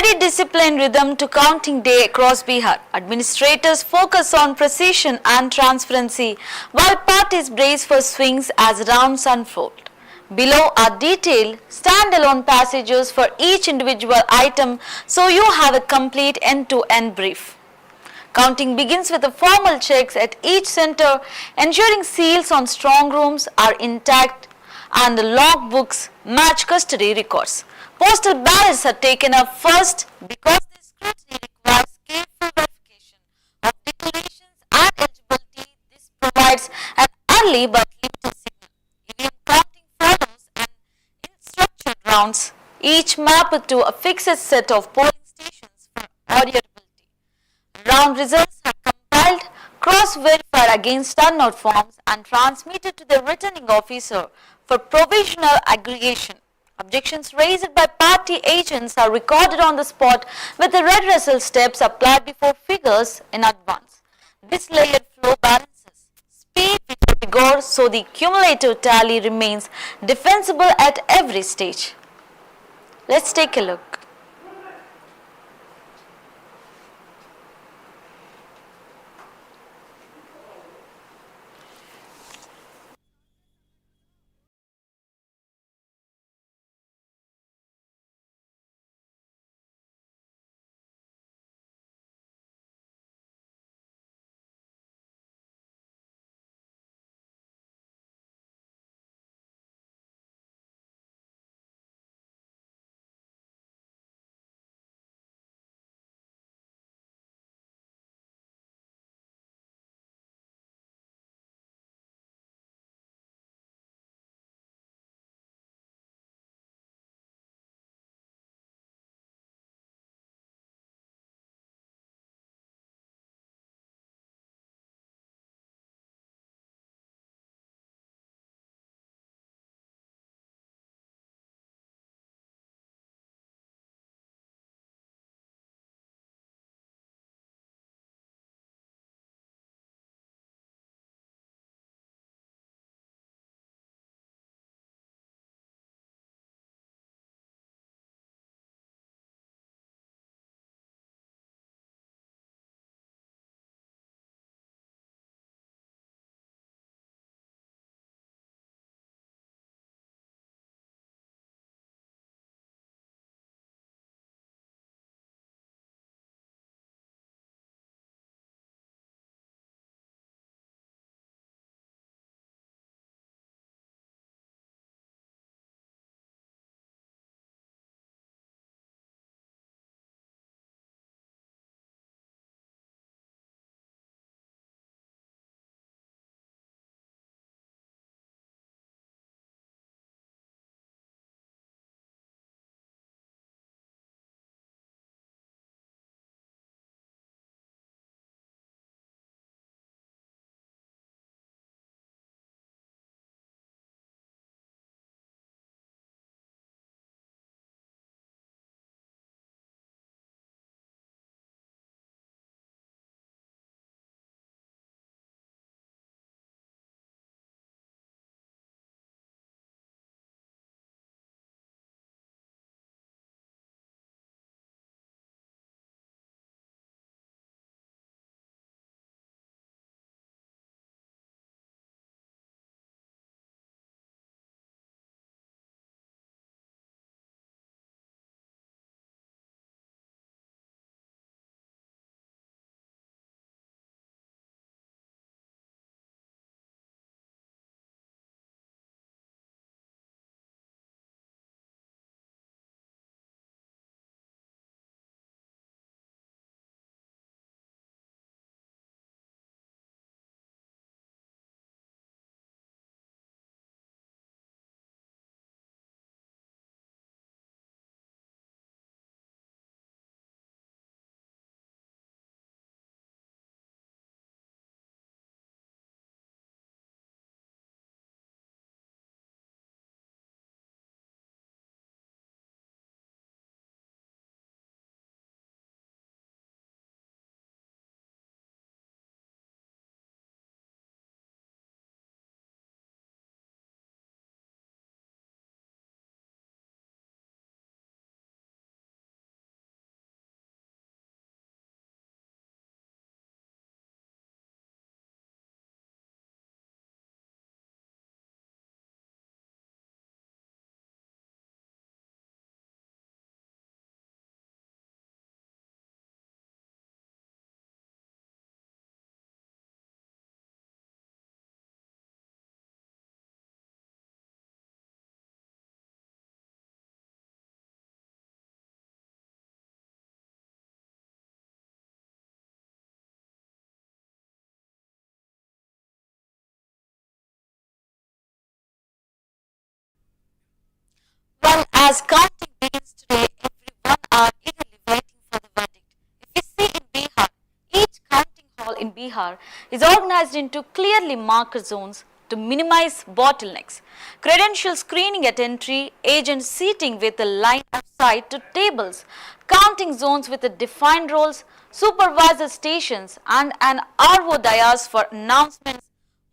steady disciplined rhythm to counting day across Bihar. Administrators focus on precision and transparency, while parties brace for swings as rounds unfold. Below are detailed standalone passages for each individual item, so you have a complete end-to-end brief. Counting begins with the formal checks at each center, ensuring seals on strong rooms are intact and the log books match custody records. Postal ballots are taken up first because this scrutiny requires careful verification of declarations and eligibility. This provides an early but limited signal. EVM counting follows in structured rounds, each mapped to a fixed set of polling stations for auditability. Round results are compiled, cross-verified against turnout forms and transmitted to the returning officer for provisional aggregation. Objections raised by party agents are recorded on the spot with the redressal steps applied before figures in advance. This layered flow balances speed with rigor, so the cumulative tally remains defensible at every stage. Let's take a look. as counting begins today, everyone are eagerly waiting for the verdict. If we see in Bihar, each counting hall in Bihar is organized into clearly marked zones to minimize bottlenecks. Credential screening at entry, agents seating with a line of sight to tables, counting zones with defined roles, supervisor stations and an RO dais for announcements.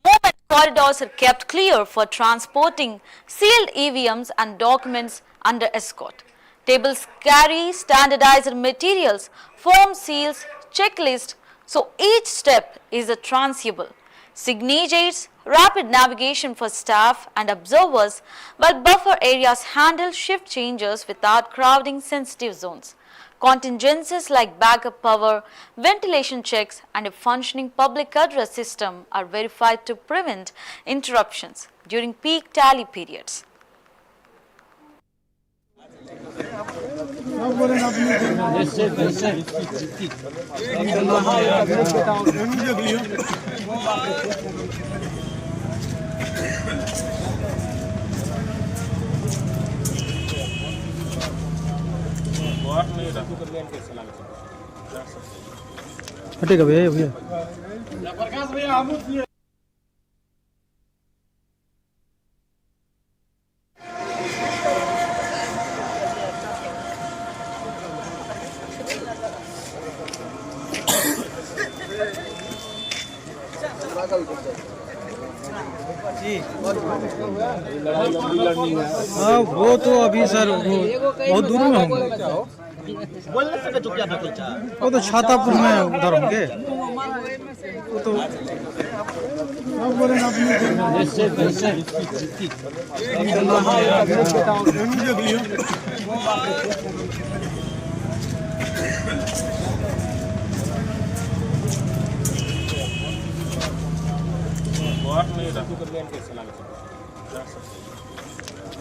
Movement corridors are kept clear for transporting sealed EVMs and documents under escort. Tables carry standardized materials, form seals, checklist, so each step is transferable. Signatures, rapid navigation for staff and observers, while buffer areas handle shift changes without crowding sensitive zones. Contingencies like backup power, ventilation checks and a functioning public address system are verified to prevent interruptions during peak tally periods. हटेगा भैया भैया जी हाँ वो तो अभी sir वो बहुत दूर में होंगे वो तो छातापुर में उधर होंगे वो तो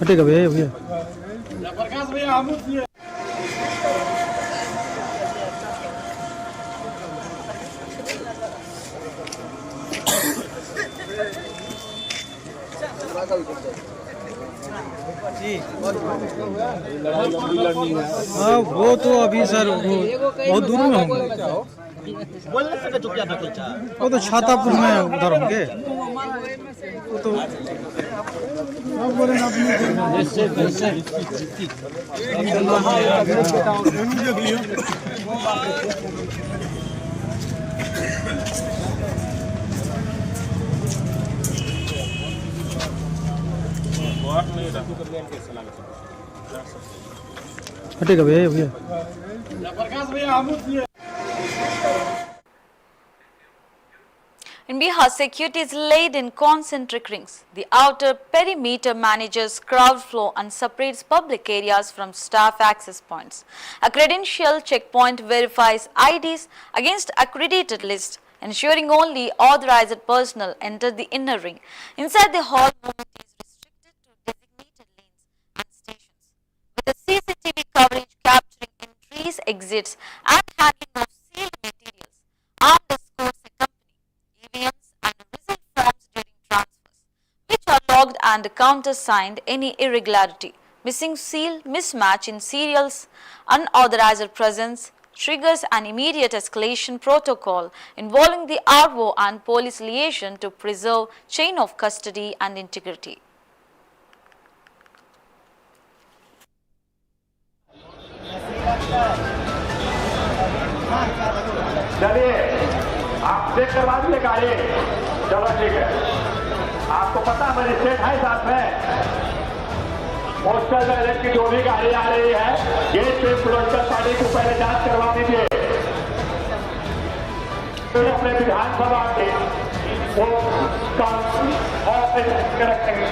हटेगा भैया भैया जी हाँ वो तो अभी सर वो बहुत दूर में होंगे वो तो छातापुर में उधर होंगे वो तो हटेगा भैया भैया In Bihar, security is laid in concentric rings. The outer perimeter manages crowd flow and separates public areas from staff access points. A credential checkpoint verifies IDs against accredited list, ensuring only authorized personnel enter the inner ring. Inside the hall, movement is restricted to designated lanes and stations, with the CCTV coverage capturing entries, exits and handling of sealed materials. Armed escorts accompany EVMs and result forms during transfers, which are logged and countersigned. Any irregularity, missing seal, mismatch in serials, unauthorized presence triggers an immediate escalation protocol involving the RO and police liaison to preserve chain of custody and integrity. चलिए आप check करवा दीजिए गाड़ी। चलो ठीक है, आपको पता मजिस्ट्रेट है साथ में। पोस्टल बैलेट की जो भी गाड़ी आ रही है गेट पे पोलिटिकल पार्टी को पहले जांच करवा दीजिए। तो अपने विधानसभा के वो ऑफिस रखेंगे।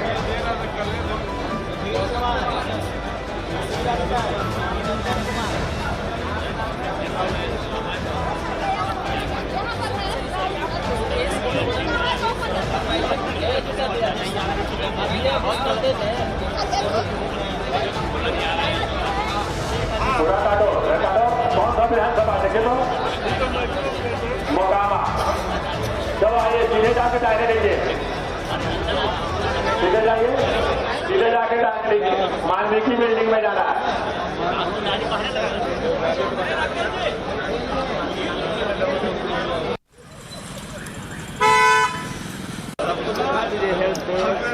पूरा काटो कौन सा विधानसभा देखे तो मोकामा। चलो आइए सीधे जाके टाइम लीजिए, सीधे जाइए, सीधे जाके टाइम लीजिए। वाल्मीकि बिल्डिंग में जाना है।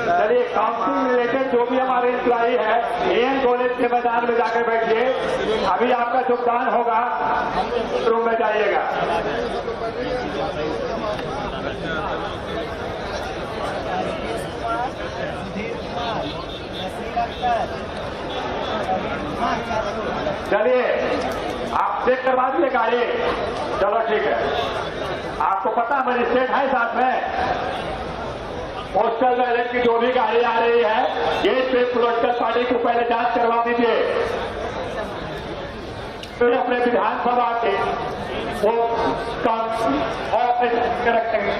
चलिए, काउंसिलिंग रिलेटेड जो भी हमारे एम्प्लॉई है एएन कॉलेज के मैदान में जाकर बैठिए। अभी आपका योगदान होगा, रूम में जाइएगा। चलिए, आप चेक करवा दिए गाड़ी? चलो ठीक है। आपको पता मजिस्ट्रेट है साथ में? पोस्टल बैलेट की जो भी गाड़ी आ रही है गेट पे पॉलिटिकल पार्टी को पहले जांच करवा दीजिए, फिर अपने विधानसभा के वो काम रखेंगे।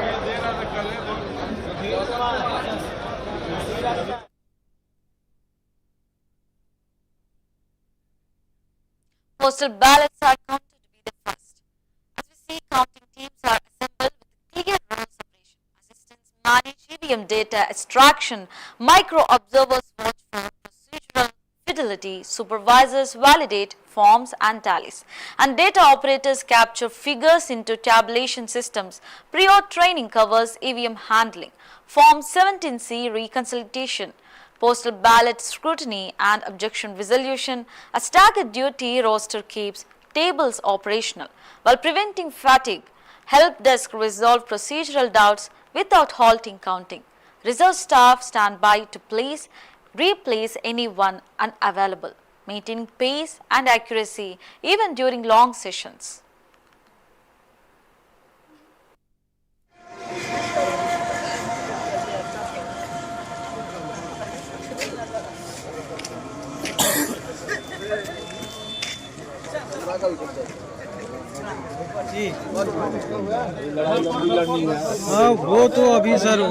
Postal ballots are counted to be the first. As we see, counting teams are assembled with clear role separation. Assistants manage EVM data extraction. Micro-observers watch for procedural fidelity. Supervisors validate forms and tallies. And data operators capture figures into tabulation systems. Prior training covers EVM handling. Form 17C reconciliation. Postal ballot scrutiny and objection resolution. A staggered duty roster keeps tables operational while preventing fatigue. Help desk resolve procedural doubts without halting counting. Reserve staff stand by to replace anyone unavailable, maintaining pace and accuracy even during long sessions. जी हाँ, वो तो अभी sir वो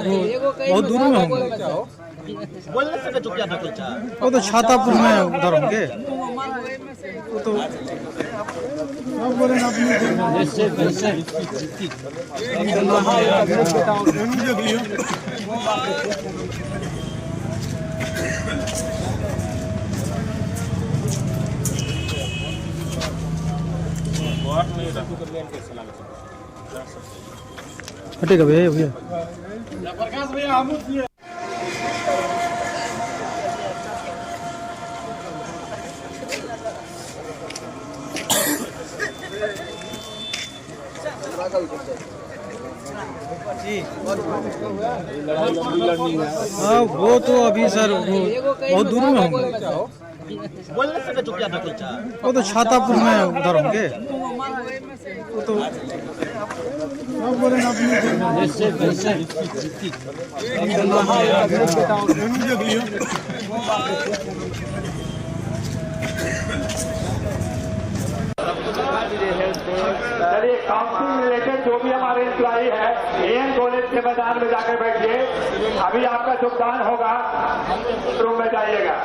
बहुत दूर में होंगे। वो तो छातापुर में उधर होंगे। वो तो बोले ना हटेगा भैया भैया। जी हाँ, वो तो अभी सर वो बहुत दूर में होंगे। वो तो छातापुर में उधर होंगे। वो तो बोले ना चलिए, काउंसिलिंग रिलेटेड जो भी हमारे एम्प्लॉई है एएन कॉलेज के मैदान में जाकर बैठिए। अभी आपका योगदान होगा, रूम में जाइएगा।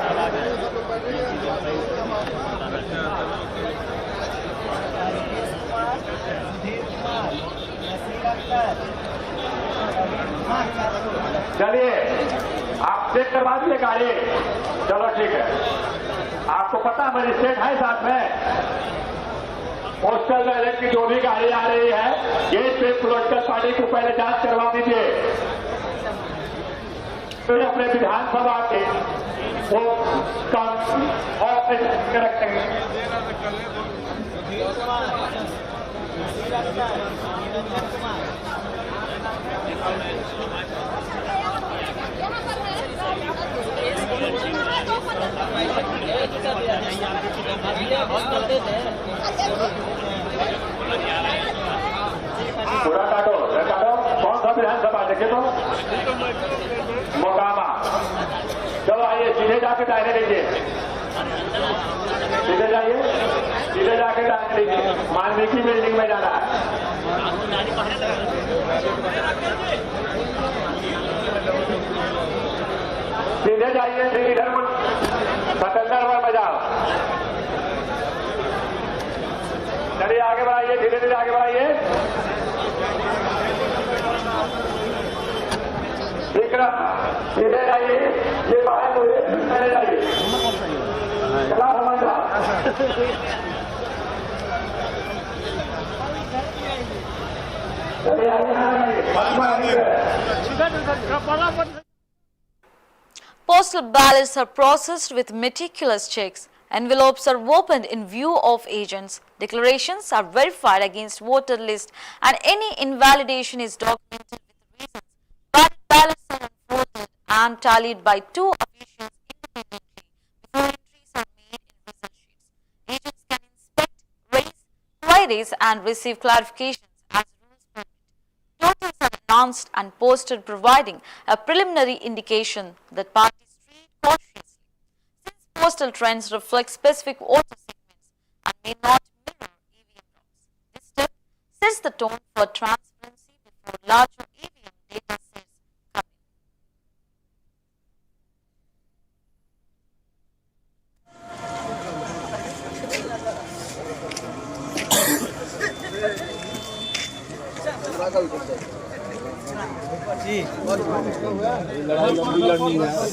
चलिए, आप चेक करवा दिए गाड़ी? चलो ठीक है। आपको पता मजिस्ट्रेट है साथ में? पोस्टल बैलेट की जो भी गाड़ी आ रही है गेट पे पॉलिटिकल पार्टी को पहले जांच करवा दीजिए, फिर अपने विधानसभा के वो काम रखेंगे। पूरा काटो काटो। कौन सा विधानसभा देखे तो? मोकामा। चलो आइए, सीधे जाके दाहिने लीजिए। सीधे जाइए, सीधे जाके दाहिने लीजिए। वाल्मीकि बिल्डिंग में जाना है। सीधे जाइए, फिर इधर सतंदर में बजाओ। चलिए आगे बढ़ाइए, धीरे धीरे आगे बढ़ाइए। विक्रम सीधे जाइए, ये बाहर तो ये पहले जाइए चला समझ रहा चलिए आगे Postal ballots are processed with meticulous checks. Envelopes are opened in view of agents. Declarations are verified against voter list and any invalidation is documented with reasons. Ballots are unfolded and tallied by two officials independently before entries are made in result sheets. Agents can inspect, raise queries and receive clarifications as rules permit. Totals are announced and posted, providing a preliminary indication that parties treat cautiously. Since postal trends reflect specific voter segments and may not mirror EVM routes, this step sets the tone for transparency before larger EVM data sets come in. जी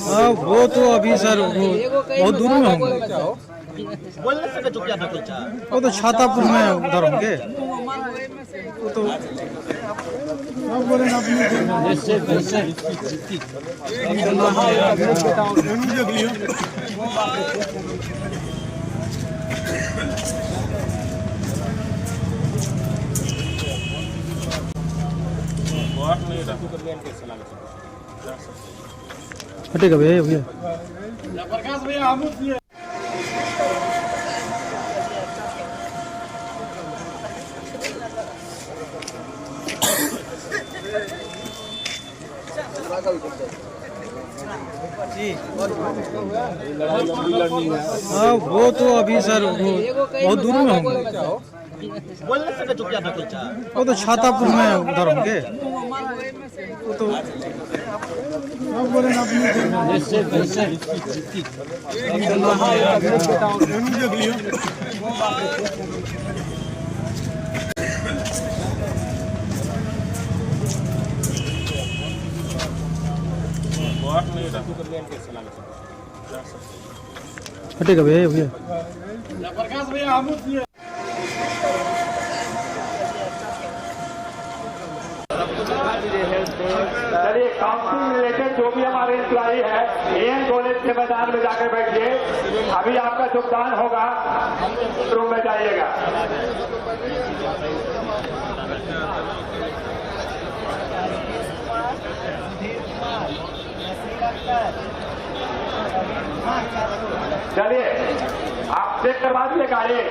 हाँ वो तो अभी sir वो बहुत दूर में होंगे वो तो छातापुर में उधर होंगे वो तो आप बोले ना हटेगा भैया भैया जी हाँ वो तो अभी सर वो बहुत दूर में होंगे वो तो छातापुर में उधर होंगे वो तो आप बोले ना हटेगा भैया भैया चलिए काउंसिलिंग रिलेटेड जो भी हमारे एम्प्लॉई है एएन कॉलेज के मैदान में जाकर बैठिए अभी आपका योगदान होगा रूम में जाइएगा चलिए आप चेक करवा दीजिएगा ये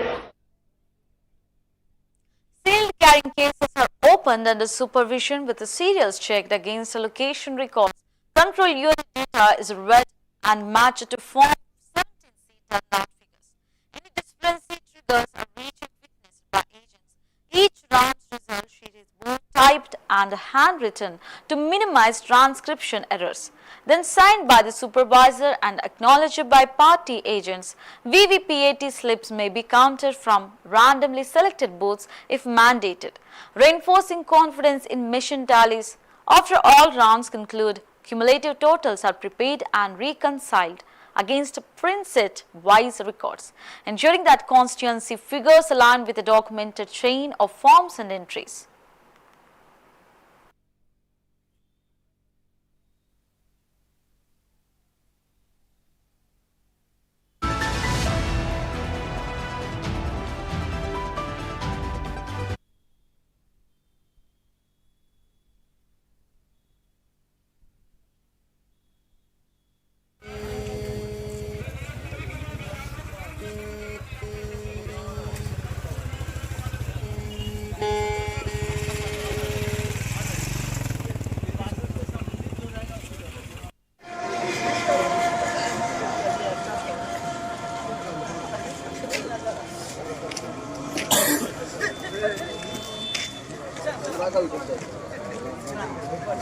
Sealed carrying cases are opened under supervision with the serials checked against the location records. Control unit data is read and matched to form 17-seat turnout figures. Any discrepancy triggers a recheck witnessed by agents. Each round's result sheet is both typed and handwritten to minimize transcription errors. Then signed by the supervisor and acknowledged by party agents. VVPAT slips may be counted from randomly selected booths if mandated, reinforcing confidence in mission tallies. After all rounds conclude, cumulative totals are prepared and reconciled against print-set-wise records, ensuring that constituency figures align with a documented chain of forms and entries.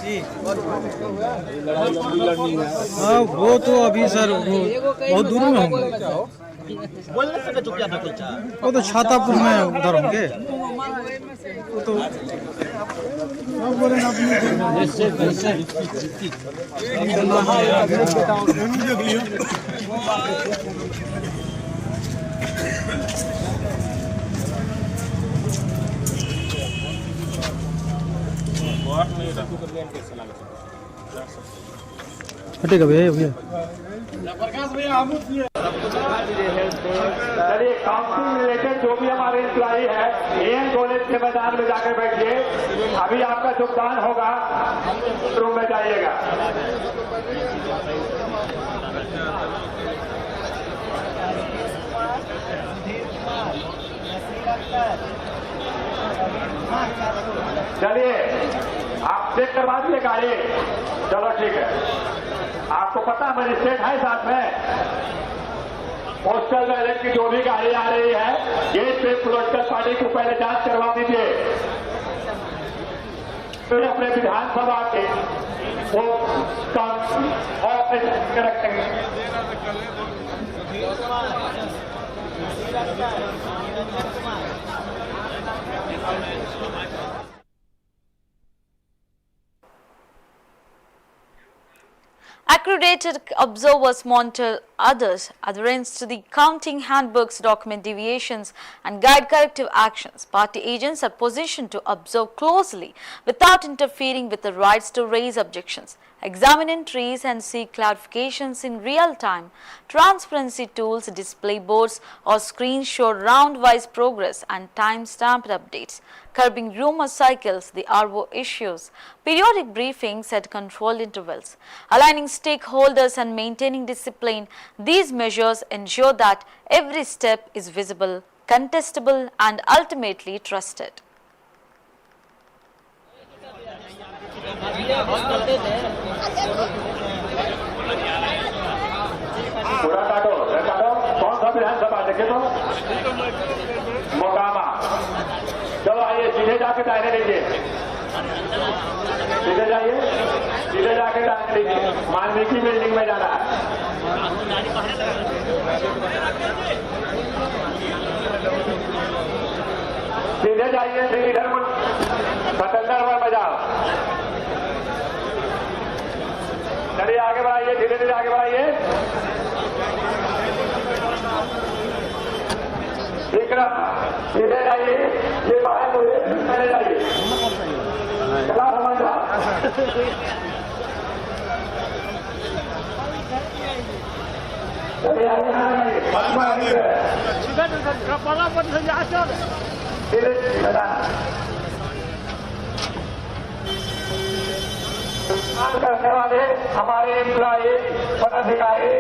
जी हाँ वो तो अभी sir वो बहुत दूर में होंगे बोल नहीं सकते चुप क्या कुछ वो तो छातापुर में उधर होंगे वो तो सब बोले ना अपनी हटेगा भैया भैया चलिए काउंसिलिंग रिलेटेड जो भी हमारे एम्प्लॉई है एएन कॉलेज के मैदान में जाकर बैठिए। अभी आपका योगदान होगा, रूम में जाइएगा। चलिए आप चेक करवा दिए गाड़ी, चलो ठीक है। आपको पता मजिस्ट्रेट है साथ में, पोस्टल बैलेट की जो भी गाड़ी आ रही है गेट पे पोलिटिकल पार्टी को पहले जांच करवा दीजिए, फिर अपने विधानसभा के वो ऑफिस रखेंगे। Accredited observers monitor others' adherence to the counting handbooks, document deviations and guide corrective actions. Party agents are positioned to observe closely without interfering with the rights to raise objections, examine entries and seek clarifications in real time. Transparency tools, display boards or screens show round-wise progress and time-stamped updates. Curbing rumor cycles, the RO issues periodic briefings at controlled intervals. Aligning stakeholders and maintaining discipline, these measures ensure that every step is visible, contestable and ultimately trusted. पूरा काटो कौन सा विधानसभा देखे तो मोकामा। चलो आइए सीधे जाके दायरे लीजिए, सीधे जाइए, सीधे जाके दायरे लीजिए। वाल्मीकि बिल्डिंग में जाना है। सीधे जाइए, फिर इधर सतंदर में बजाओ। चलिए आगे बढ़ाइए, धीरे धीरे आगे बढ़ाइए। सीधे जाइए, ये बाहर हुए पहले जाइए। चला समझा चलिए करने वाले हमारे एम्प्लॉई पदाधिकारी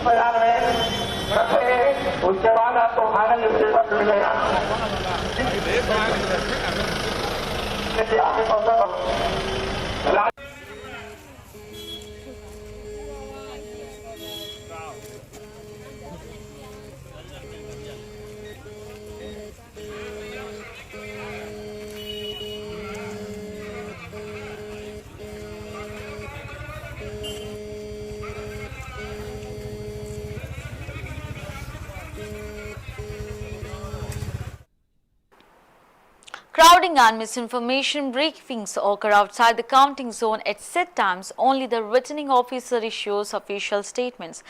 मैदान में रखेंगे। उसके बाद आपको फाइनल न्यूज़पेपर मिलेगा। आगे पहुंचा Crowding and misinformation briefings occur outside the counting zone at set times. Only the returning officer issues official statements.